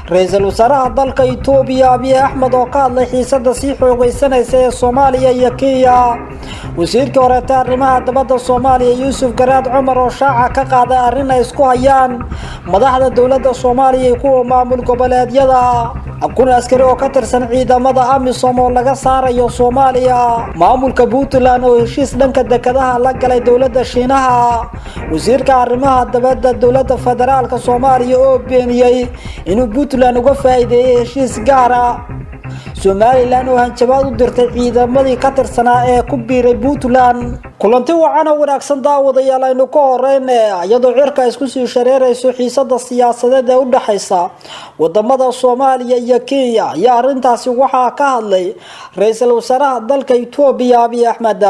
ra'iisul wasaaraha dalka Itoobiya Abiy Ahmed oo ka hadlay xiisadda sii xoogaysanaysa ee Soomaaliya iyo Kenya wasiirka horeeta arrimaha dibadda Soomaaliya Yuusuf Garaad Cumar oo shaaca ka qaaday arrin ay isku hayaan madaxda dawladda Soomaaliya iyo kuwa maamul goboleedyada kun askari oo ka tirsan ciidamada AMISOM oo laga saarayo Soomaaliya maamulka Puntland oo heshiis dhanka dekedaha la galay dawladda Shiinaha wasiirka arrimaha dibadda dawladda federaalka Soomaaliya oo beeniyay inuu Puntland uga faa'iideeyay heshiis gaar ah Somaliland oo hanjabaad u dirtay ciidamadii ka tirsanaa ee ku biiray Puntland kulanti wacan oo wanaagsan daawadayaal aynu ka horeynaa iyadoo cirka isku sii shareerayso xiisadda siyaasadeed ee u dhaxaysa wadamada Soomaaliya iyo Kenya iyo arrintaasi waxa ka hadlay ra'iisul wasaaraha dalka Itoobiya Abiy Ahmed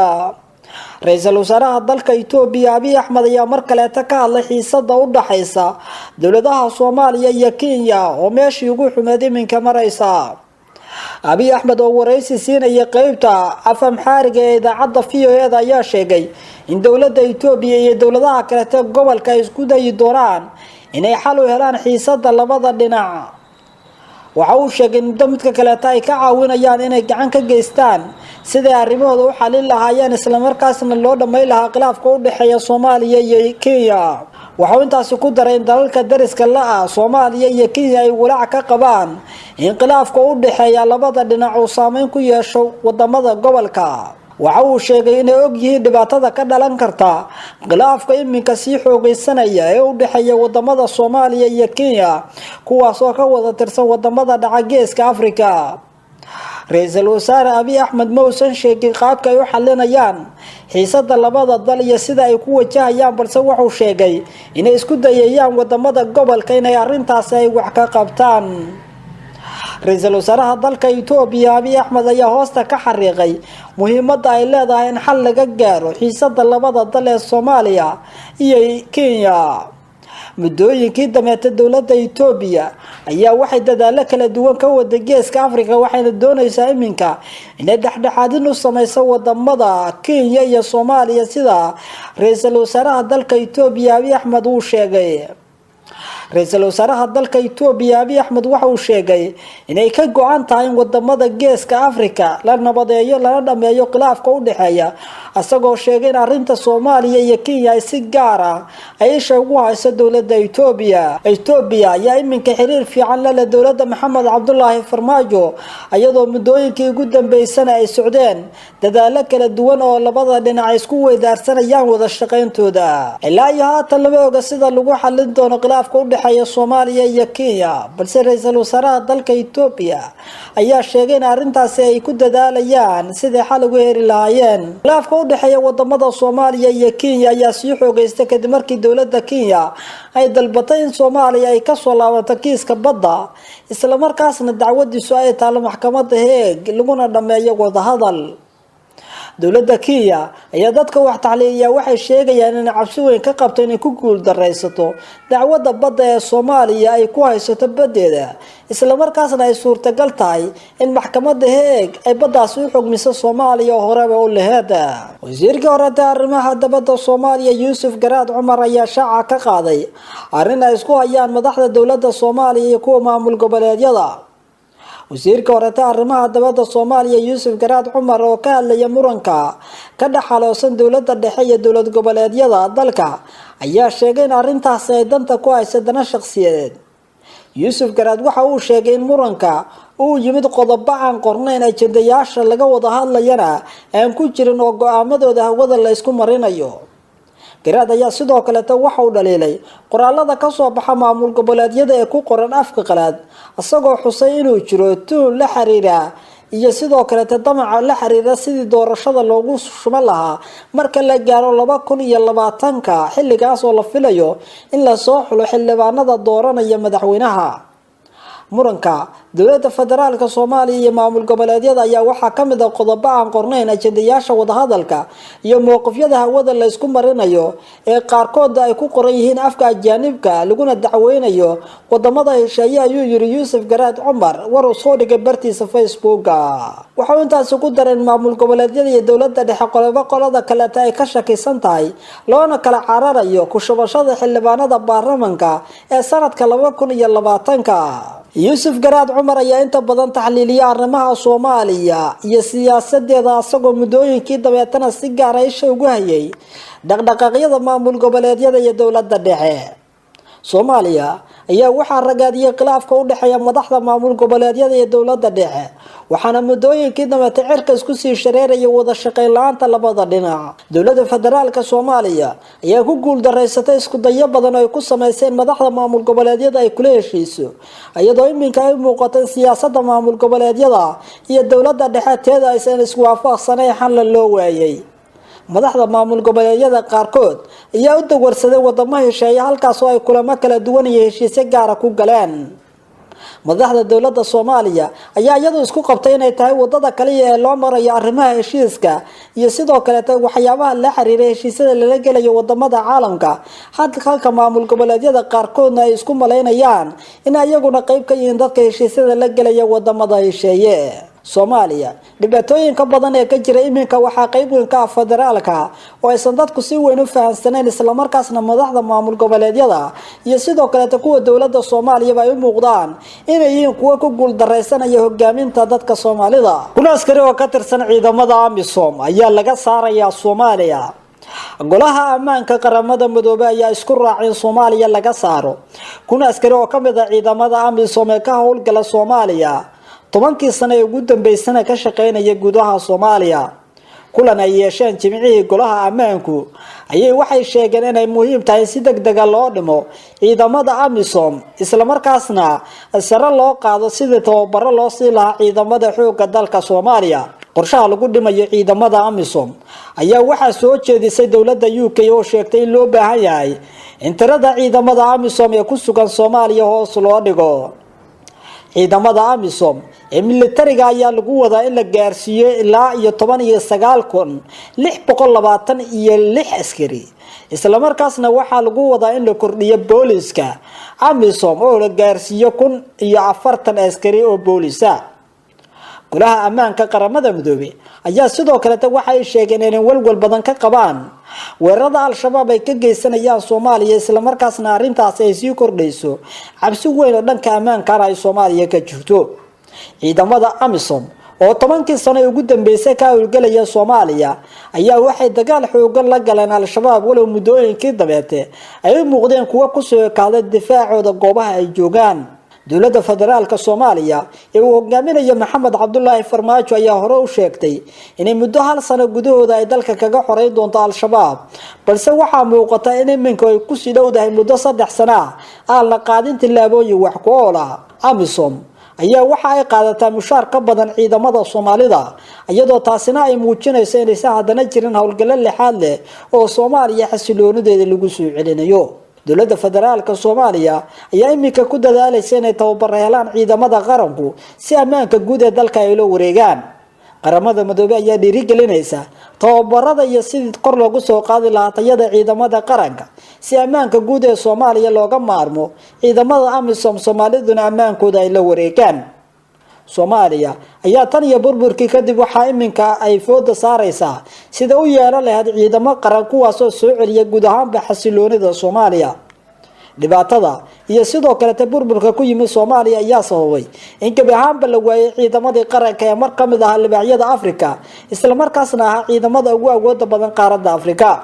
ra'iisul wasaaraha dalka Itoobiya Abiy Ahmed ayaa mar kale ka hadlay xiisadda u dhaxaysa dawladaha Soomaaliya iyo Kenya oo meeshii ugu xumeed iminka maraysa Abiy Ahmed oo wareysi siinaya qaybta afam xariga ee idaacadda VOA ayaa sheegay in dawladda Itoobiya iyo dawladaha kale ee gobolka ay isku dayi doonaan inay xal u helaan xiisadda labada dhinac waxa uu sheegay in midka kale ay ka caawinayaan inay gacan ka geystaan sidii arrimahooda u xalin lahaayeen isla markaasna loo dhameyn lahaa khilaafka u dhaxeeya Soomaaliya iyo Kenya waxa intaas ku daray dalalka dariska la ah Soomaaliya iyo Kenya ay walaac ka qabaan in khilaafka u dhaxeeya labada dhinac uu saameyn ku yeesho wadamada gobolka waxa uu sheegay in ay og yihiin dhibaatada ka dhalan karta khilaafka iminka sii xoogaysanaya ee u dhaxeeya wadamada Soomaaliya iyo Kenya kuwaas oo ka wada tirsan wadamada dhaca Geeska Afrika ra'iisul wasaare Abiy Ahmed muusan sheegin qaabka ay u xalinayaan xiisadda labada dal iyo sida ay ku wajahayaan balse wuxuu sheegay inay isku dayayaan wadamada gobolka inay arrintaas ay wax ka qabtaan ra'iisul wasaaraha dalka Itoobiya Abiy Ahmed ayaa hoosta ka xariiqay muhiimadda ay leedahay in xal laga gaaro xiisadda labada dal ee Soomaaliya iyo Kenya mudooyinkii dameetay dawladda Itoobiya ayaa waxay dadaalo kala duwan ka wada Geeska Afrika waxayna doonaysaa iminka inay dhaxdhaxaadin u samayso wadamada Kenya iyo Soomaaliya sida ra'iisul wasaaraha dalka Itoobiya Abiy Ahmed uu sheegay ra'iisul wasaaraha dalka Itoobiya Abiy Ahmed waxa uu sheegay inay ka go'an tahay wadamada Geeska Afrika la nabadeeyo la dhameeyo khilaafka u dhaxeeya asagoo sheegay in arrinta Soomaaliya iyo Kenya ay si gaar ah ay ugu hayso dawladda Itoobiya ayaa iminka xiriir fiican la leh dawladda Maxamed Cabdullaahi Farmaajo iyadoo mudooyinkii ugu dambeysana ay socdeen dadaalo kala duwan oo labada dhinac isku weydaarsanayaan wada shaqayntooda ilaa iyo haatan lama oga sida lagu xalin doono khilaafka u dhaxeeya Soomaaliya iyo Kenya balse ra'iisul wasaaraha dalka Itoobiya ayaa sheegay in arrintaasi ay ku dadaalayaan sidii xal ugu heli lahaayeen khilaafka u dhaxeeya wadamada Soomaaliya iyo Kenya ayaa sii xoogaystay kadib markii dawladda Kenya ay dalbatay in Soomaaliya ay ka soo laabato kiiska badda isla markaasna dacwadiisu ay taalo maxkamadda Hague laguna dhameeyo wada hadal dawladda Kenya ayaa dadka wax taxliiliya waxay sheegayaan in cabsi weyn ka qabto inay ku guul dareysato dacwadda badda ee Soomaaliya ay ku haysato badeeda isla markaasna ay suurtagal tahay in maxkamadda Hague ay baddaas u xugmiso Soomaaliya oo hore u lahayd wasiirka horeeta arrimaha dibadda Soomaaliya Yuusuf Garaad Cumar ayaa shaaca ka qaaday arrin ay isku hayaan madaxda dawladda Soomaaliya iyo kuwa maamul goboleedyada wasiirka horeeta arrimaha dibadda Soomaaliya Yuusuf Garaad Cumar oo ka hadlaya muranka ka dhaxaloosan dawladda dhexe iyo dawlad goboleedyada dalka ayaa sheegay in arrintaas ay danta ku hayso dana shakhsiyadeed Yuusuf Garaad waxa uu sheegay in muranka uu yimid qodobo aan qornayn ajendayaasha laga wada hadlayana aan ku jirin oo go'aamadooda hawada la isku marinayo Garaad ayaa sidoo kale waxa uu dhaleelay qoraalada ka soo baxa maamul goboleedyada ee ku qoran afka qalaad asagoo xusay inuu jiro tuul la xiriira iyo sidoo kale damaca la xiriira sidii doorashada loogu shuma lahaa marka la gaaro 2020 xilligaas oo la filayo in la soo xulo xildhibaanada dooranaya madaxweynaha muranka dawladda federaalka Soomaaliya iyo maamul goboleedyada ayaa waxa kamid ah qodobo aan qornayn ajendayaasha wada hadalka iyo mowqifyada hawada la isku marinayo ee qaarkood ay ku qoran yihiin afka ajaanibka laguna dacweynayo wadamada heshiiye ayuu yiri Yuusuf Garaad Cumar war uu soo dhigay bartiisa Facebook waxa uu intaas ku daray maamul goboleedyada iyo dawladda dhexe qolada kale ay ka shakaysan tahay loona kala cararayo ku shubashada xildhibaanada baarlamaanka ee sanadka 2020 yuusuf garaad cumar ayaa inta badan taxliiliya arrimaha Soomaaliya iyo siyaasadeeda asagoo muddooyinkii dabeetana si gaar ah isha ugu hayay dhaqdhaqaaqyada maamul goboleedyada iyo dowladda dhexe. Soomaaliya ayaa waxaa ragaadiyay khilaafka u dhaxeeya madaxda maamul goboleedyada iyo dowladda dhexe, waxaana muddooyinkii dambe cirka isku sii shareerayay wada shaqayn la'aanta labada dhinac. Dowladda federaalka Soomaaliya ayaa ku guuldareysatay isku dayo badan oo ay ku sameyseen madaxda maamul goboleedyada ay kula heshiiso, iyadoo iminka ay muuqato siyaasadda maamul goboleedyada iyo dowladda dhexe teeda aysan isku waafaqsanayn xal loo waayay. madaxda maamul goboleedyada qaarkood ayaa u dagwarsaday wadamo hesheeya halkaas oo ay kulamo kala duwan iyo heshiisyo gaar ah ku galeen. madaxda dowladda Soomaaliya ayaa iyadu isku qabtay inay tahay wadada kaliya ee loo marayo arrimaha heshiiska iyo sidoo kale waxyaabaha la xiriira heshiisyada lala gelayo wadamada caalamka, halka maamul goboleedyada qaarkoodna ay isku maleynayaan in ayaguna qayb ka yihiin dadka heshiisyada la gelaya wadamada hesheeye. Soomaaliya dhibaatooyinka badan ee ka jira iminka waxaa qayb weyn ka ah federaalka oo aysan dadku si weyn u fahansaneen, isla markaasna madaxda maamul goboleedyada iyo sidoo kale kuwa dowladda Soomaaliya ay u muuqdaan inay yihiin kuwa ku guuldareysanaya hogaaminta dadka Soomaalida. kuna askari oo ka tirsan ciidamada AMISOM ayaa laga saarayaa Soomaaliya. golaha ammaanka qaramada midoobay ayaa isku raacay in Soomaaliya laga saaro kuna askari oo kamid ah ciidamada AMISOM ee ka howlgala Soomaaliya 10 sano ee ugu dambeysana ka shaqeynaya gudaha Soomaaliya. kulan ay yeesheen jimcihii golaha ammaanku ayay waxay sheegeen inay muhiim tahay si degdeg ah loo dhimo ciidamada AMISOM, isla markaasna sare loo qaado sidii tababaro loo sii lahaa ciidamada xoogga dalka Soomaaliya. qorshaha lagu dhimayo ciidamada AMISOM ayaa waxaa soo jeedisay dowladda UK oo sheegtay in loo baahan yahay in tirada ciidamada AMISOM ee ku sugan Soomaaliya hoos loo dhigo. ciidamada AMISOM ee militariga ayaa lagu wadaa in la gaarsiiyo ilaa 19,626 askari, isla markaasna waxaa lagu wadaa in la kordhiyo booliska AMISOM oo la gaarsiiyo 1,040 askari oo boolisa. golaha ammaanka qaramada midoobay ayaa sidoo kale waxay sheegeen inay walwal badan ka qabaan weerarada al-shabaab ay ka geysanayaan Soomaaliya, isla markaasna arintaas ay sii kordhayso cabsi weyn oo dhanka ammaanka ay Soomaaliya ka jirto. ciidamada AMISOM oo 10 sano ugu dambeysay ka howlgalaya Soomaaliya ayaa waxay dagaal xooggan la galeen al-shabaab walow muddooyinkii dabeete ay muuqdeen kuwa ku soo kaalay difaacooda goobaha ay joogaan. dowladda federaalka Soomaaliya ee uu hogaaminayo Maxamed Cabdullaahi Farmaajo ayaa hore u sheegtay in muddo 1 sano gudahooda ay dalka kaga xoreyn doonto al-shabaab, balse waxaa muuqata in iminka ay ku sii dhowdahay muddo 3 sano aan la qaadin tillaabooyin wax ku ool ah. AMISOM ayaa waxa ay qaadataa mushaar ka badan ciidamada Soomaalida, iyadoo taasina ay muujinayso in aysan haddana jirin howlgalo lixaad leh oo Soomaaliya xasiloonideeda lagu soo celinayo. dowladda federaalka Soomaaliya ayaa iminka ku dadaalaysa inay tababar helaan ciidamada qaranku si ammaanka guud ee dalka ay loo wareegaan. qaramada midoobay ayaa dhiirigelinaysa tababarada iyo sidii kor loogu soo qaadi lahaa tayada ciidamada qaranka si ammaanka guud ee Soomaaliya looga maarmo ciidamada AMISOM Soomaaliduna ammaankooda ay la wareegaan. Soomaaliya ayaa tan iyo burburkii kadib waxa iminka ay fooda saaraysaa sida u yeelan lahayd ciidamo qaran kuwaas oo soo celiya guud ahaanba xasiloonida Soomaaliya. dhibaatada iyo sidoo kale burburka ku yimid Soomaaliya ayaa sababay in gabi ahaanba la waayay ciidamadii qaranka ee mar kamid ah libaaxyada Afrika, isla markaasna ah ciidamada ugu awoodda badan qaaradda Afrika.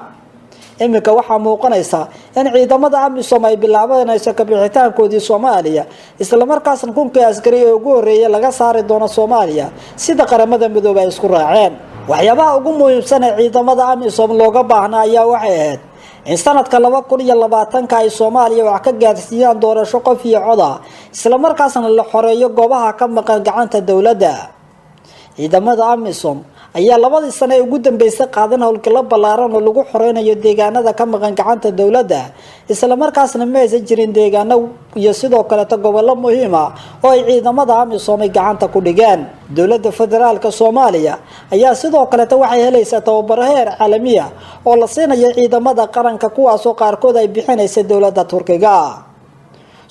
iminka waxaa muuqanaysa in ciidamada AMISOM ay bilaabanayso ka bixitaankoodii Soomaaliya, isla markaasna 1,000 askari oo ugu horeeyay laga saari doono Soomaaliya sida qaramada midoobay isku raaceen. waxyaabaha ugu muhiimsan ee ciidamada AMISOM looga baahnaa ayaa waxay ahayd in sanadka 2020 ay Soomaaliya wax ka gaarsiiyaan doorasho qof iyo cod ah, isla markaasna la xoreeyo goobaha ka maqan gacanta dowladda. ciidamada AMISOM ayaa 2 sano ugu dambeysay qaadan howlgalo ballaaran oo lagu xoreynayo deegaanada ka maqan gacanta dowladda, isla markaasna ma aysan jirin deegaano iyo sidoo kale gobollo muhiim ah oo ay ciidamada AMISOM ay gacanta ku dhigeen. dowladda federaalka Soomaaliya ayaa sidoo kale waxay helaysaa tababaro heer caalami ah oo la siinayo ciidamada qaranka kuwaas oo qaarkood ay bixinaysa dowladda Turkiga.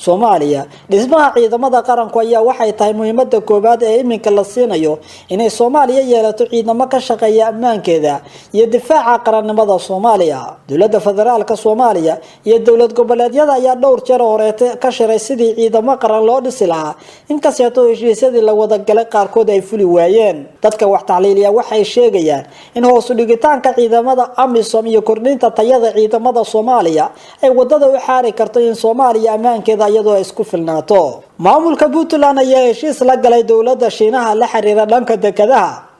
Soomaaliya dhismaha ciidamada qaranku ayaa waxay tahay muhiimada koobaad ee iminka la siinayo inay Soomaaliya yeelato ciidamo ka shaqeeya ammaankeeda iyo difaaca qarannimada Soomaaliya. Dowladda federaalka Soomaaliya iyo dowlad goboleedyada ayaa dhowr jeer hore ka shiray sidii ciidamo qaran loo dhisi lahaa inkastoo heshiisyadii la wada galay qaarkood ay fuli waayeen. Dadka wax tacliiliya waxay sheegayaan in hoos u dhigitaanka ciidamada AMISOM iyo kordhinta tayada ciidamada Soomaaliya ay wadada u xaari karto in Soomaaliya ammaankeeda iyadoo isku filnaato. Maamulka Puntland ayaa heshiis la galay dowladda Shiinaha la xiriira dhanka dekedaha.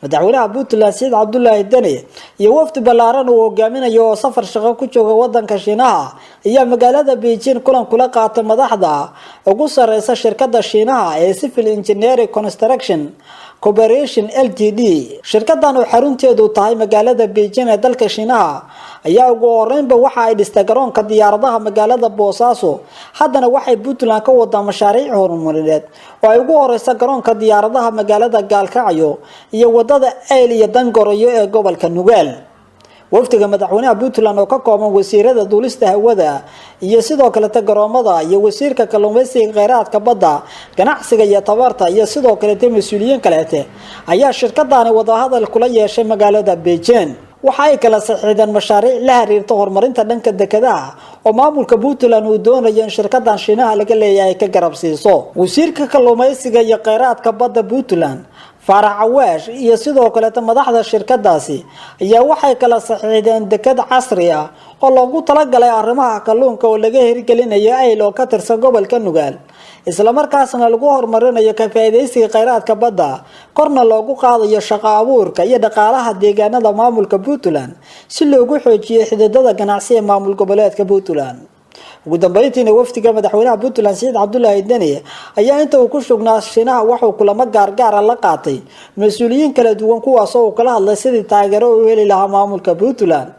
madaxweynaha Puntland Said Abdullahi Deni iyo wafdi ballaaran oo hogaaminayo oo safar shaqo ku jooga wadanka Shiinaha ayaa magaalada Beijing kulan kula qaatay madaxda ugu sareysa shirkadda Shiinaha ee Civil Engineering Construction Corporation Ltd. shirkaddan oo xarunteedu tahay magaalada Beijing ee dalka Shiinaha ayaa ugu horeynba waxa ay dhistay garoonka diyaaradaha magaalada Boosaaso. haddana waxay Puntland ka wadaa mashaariic horumarineed oo ay ugu horeysa garoonka diyaaradaha magaalada Gaalkacyo iyo wadada Eyl iyo Dangoroyo ee gobolka Nugaal. wafdiga madaxweynaha Puntland oo ka kooban wasiirada duulista hawada iyo sidoo kale garoomada iyo wasiirka kalluumaysiga kheyraadka badda ganacsiga iyo tabarta iyo sidoo kale mas'uuliyiin kale ayaa shirkaddan wada hadal kula yeeshay magaalada Beijing. waxa ay kala saxiixdeen mashaariic la xiriirta horumarinta dhanka dekedaha oo maamulka Puntland uu doonayo in shirkaddan Shiinaha laga leeyahay ka garab siiso. wasiirka kalluumaysiga iyo kheyraadka badda Puntland Farax Awaash iyo sidoo kale madaxda shirkadaasi ayaa waxay kala saxiixdeen deked casri ah oo loogu talagalay arrimaha kalluunka oo laga hirgelinayo Eyl oo ka tirsan gobolka Nugaal, isla markaasna lagu horumarinayo ka faa'iideysiga kheyraadka badda, korna loogu qaadayo shaqo abuurka iyo dhaqaalaha deegaanada maamulka Puntland si loogu xoojiyo xidhiidhada ganacsi ee maamul goboleedka Puntland. ugu dambeyntiina wafdiga madaxweynaha Puntland Said Abdullahi Deni ayaa inta uu ku sugnaa Shiinaha wuxuu kulamo gaar la qaatay mas'uuliyiin kala duwan kuwaas oo kala hadlay sidii taageero u heli lahaa maamulka Puntland.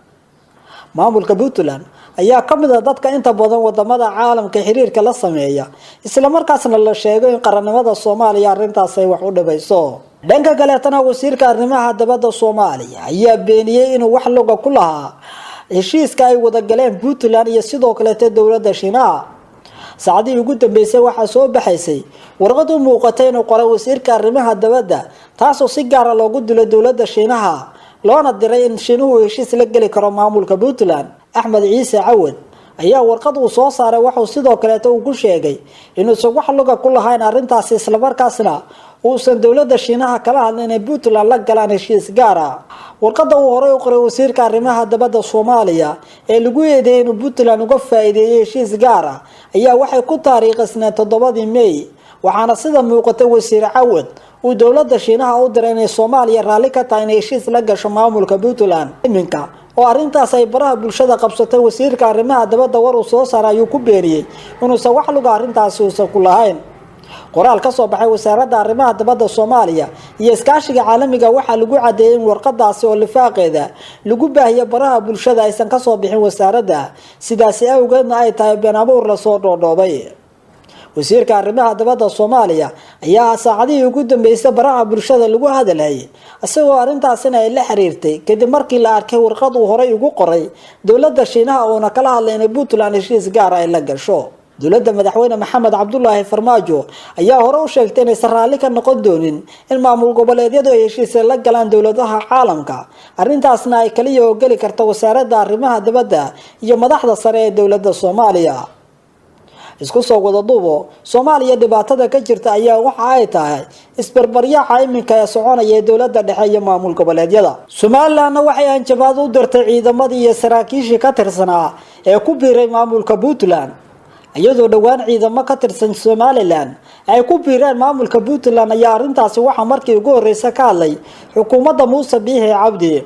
maamulka Puntland ayaa kamid ah dadka inta badan wadamada caalamka xiriirka la sameeya, isla markaasna la sheego in qarannimada Soomaaliya arintaas ay wax u dhabayso. dhanka kale tan wasiirka arrimaha dibadda Soomaaliya ayaa beeniyay inuu wax looga ku lahaa heshiiska ay wada galeen Puntland iyo sidoo kale dowladda Shiinaha. saacadii ugu dambeysay waxa soo baxaysay warqad u muuqatay inuu qoray wasiirka arrimaha dibadda taasoo si gaar ah loogu dilay dowladda Shiinaha loona diray in Shiinuhu heshiis la gali karo maamulka Puntland. Axmed Ciise Cawad ayaa warqad uu soo saaray wuxuu sidoo kale uu ku sheegay inuu soo wax looga ku lahayn arintaas, isla markaasna uusan dowladda Shiinaha kala hadlin in Puntland la galaan heshiis gaar ah. warqadda uu hore u qoray wasiirka arrimaha dibadda Soomaaliya ee lagu eedeeyay inuu Puntland uga faa'iideeyay heshiis gaar ah ayaa waxay ku taariikhisnaa 7 May, waxaana sida muuqata wasiir Cawad uu dowladda Shiinaha u diray in Soomaaliya raali ka tahay in heshiis la gasho maamulka Puntland. iminka oo arintaas ay baraha bulshada qabsatay, wasiirka arrimaha dibadda war uu soo saaray ayuu ku beeniyay inuu wax luga arintaas uusan ku lahayn. qoraal ka soo baxay wasaaradda arrimaha dibadda Soomaaliya iyo iskaashiga caalamiga waxa lagu cadeeyay in warqadaasi oo lifaaqeeda lagu baahiyo baraha bulshada aysan ka soo bixin wasaaradda, sidaas awgeedna ay tahay been abuur la soo dhoodhoobay. wasiirka arrimaha dibadda Soomaaliya ayaa saacadii ugu dambeysay baraha bulshada lagu hadalay asagoo arintaasina ay la xiriirtay kadib markii la arkay warqad uu hore ugu qoray dowladda Shiinaha oo kala hadlay in Puntland heshiis gaar ah ay la gasho. dowladda madaxweyne Maxamed Cabdullaahi Farmaajo ayaa hore u sheegtay in Soomaaliya ka noqon doonin in maamul goboleedyadu ay heshiis la galaan dowladaha caalamka, arintaasna ay kaliya oo gali karto wasaaradda arrimaha dibadda iyo madaxda sare ee dowladda Soomaaliya. isku soo wada duubo Soomaaliya dhibaatada ka jirta ayaa waxa ay tahay isbarbaryaca iminka ee soconaya dowladda dhexe iyo maamul goboleedyada. Somaliland waxay hanjabaad u dirtay ciidamadii iyo saraakiishii ka tirsanaa ee ku biiray maamulka Puntland, iyadoo dhawaan ciidamo ka tirsan Somaliland ay ku biireen maamulka Puntland ayaa arintaasi waxa markii ugu horeysay ka hadlay xukuumadda Muuse Biixi Cabdi.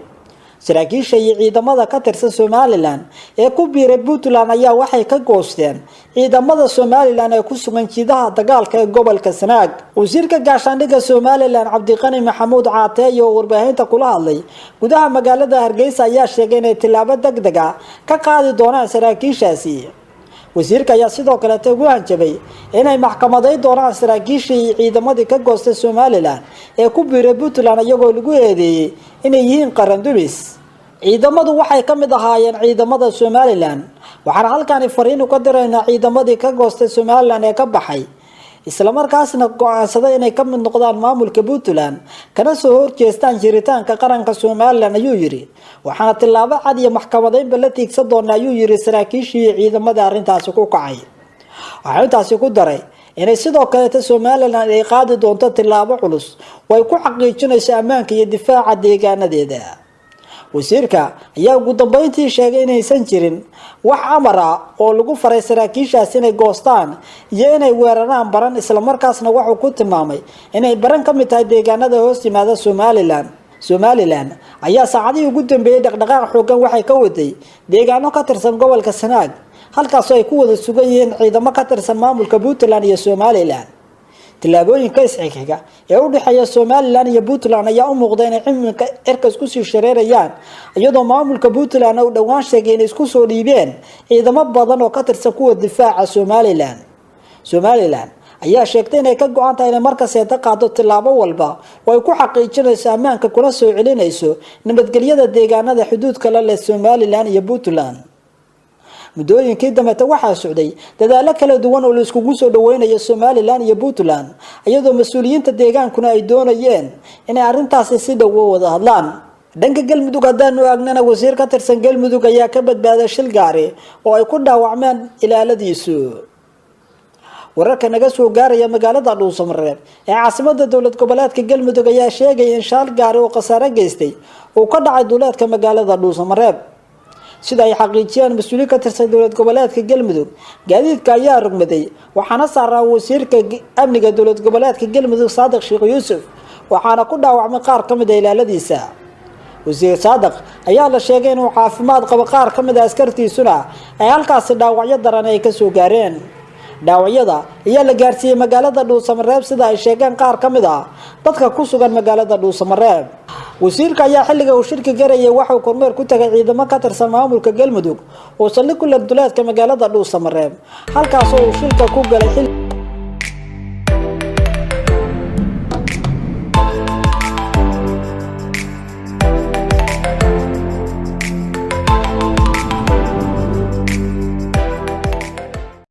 saraakiisha iyo ciidamada ka tirsan Somaliland ee ku biiray Puntland ayaa waxay ka goosteen ciidamada Somaliland ee ku sugan jiidaha dagaalka ee gobolka Sanaag. wasiirka gaashaandhigga Somaliland Cabdiqani Maxamuud Caate iyo warbaahinta kula hadlay gudaha magaalada Hargeysa ayaa sheegay in tilaabo degdeg ah ka qaadi doonaan saraakiishaasi. wasiirka ayaa sidoo kale ugu hanjabay inay maxkamadeyn doonaan saraakiishii ciidamadii ka goostay Somaliland ee ku biiray Puntland iyagoo lagu eedeeyay inay yihiin qaran dumis. ciidamadu waxay ka mid ahaayeen ciidamada Somaliland waxaana halkaan fariin uga diraynaa ciidamadii ka goostay Somaliland ee ka baxay isla markaasna go'aansaday inay ka mid noqdaan maamulka Puntland kana soo horjeestaan jiritaanka qaranka Somaliland ayuu yiri waxaana tilaabo cad iyo maxkamadeyn la tiigsan doona ayuu yiri saraakiishii ciidamada arintaasi ku kacay waxa intaasi ku daray inay sidoo kale Somaliland ay qaadi doonto tilaabo culus way ku xaqiijinaysaa ammaanka iyo difaaca deegaanadeeda wasiirka ayaa ugu dambeyntii sheegay inaysan jirin wax amar ah oo lagu faray saraakiishaas inay goostaan iyo inay weeraraan baran isla markaasna waxa uu ku tilmaamay inay baran ka mid tahay deegaanada hoos yimaada Somaliland ayaa saacadii ugu dambeeyay dhaqdhaqaaq xooggan waxay ka waday deegaano ka tirsan gobolka Sanaag halkaas ay ku wada sugan yihiin ciidamo ka tirsan maamulka Puntland iyo Somaliland tilaabooyinka isxiga ee u dhaxeeya Somaliland iyo Puntland ayaa u muuqday inay cimilka erkas ku sii shareerayaan iyadoo maamulka Puntland uu dhawaan sheegay inay isku soo dhiibeen ciidamo badan oo ka tirsan kuwa difaaca Somaliland ayaa sheegtay inay ka go'an tahay in marka ay qaado tilaabo walba oo ay ku xaqiijinayso ammaanka kuna soo celinayso nabadgelyada deegaanada xuduudka la leh Somaliland iyo Puntland mudooyinkii dambe waxaa socday dadaalo kala duwan oo la isku soo dhaweynayo Somaliland iyo Puntland iyadoo mas'uuliyiinta deegaankuna ay doonayeen inay arintaasi si dhow wada hadlaan dhanka Galmudug hadaan ogaanana wasiir ka tirsan Galmudug ayaa ka badbaaday shil gaari oo ay ku dhaawacmeen ilaaladiisu wararka naga soo gaaraya magaalada Dhuusamareeb ee caasimadda dowlad goboleedka Galmudug ayaa sheegay in shil gaari oo khasaare geystay oo ka dhacay duleedka magaalada Dhuusamareeb sida ay xaqiijiyeen mas'uuliyiin ka tirsan dowlad goboleedka Galmudug gaadiidka ayaa rugmaday waxaana saaraa wasiirka amniga dowlad goboleedka Galmudug Saadiq Sheekh Yuusuf waxaana ku dhaawacmay qaar ka mid ah ilaaladiisa wasiir Saadiq ayaa la sheegay inuu caafimaad qabo qaar ka mid ah askartiisuna ay halkaas dhaawacyo daran ay ka soo gaareen dhaawacyada ayaa la gaarsiiyay magaalada Dhuusamareeb sida ay sheegeen qaar ka mid ah dadka ku sugan magaalada Dhuusamareeb wasiirka ayaa xilliga uu shirka gaarayay waxa uu kormeer ku tagay ciidamo ka tirsan maamulka Galmudug oo saldhig ku leh duleedka magaalada Dhuusamareeb halkaas oo uu shilka ku galay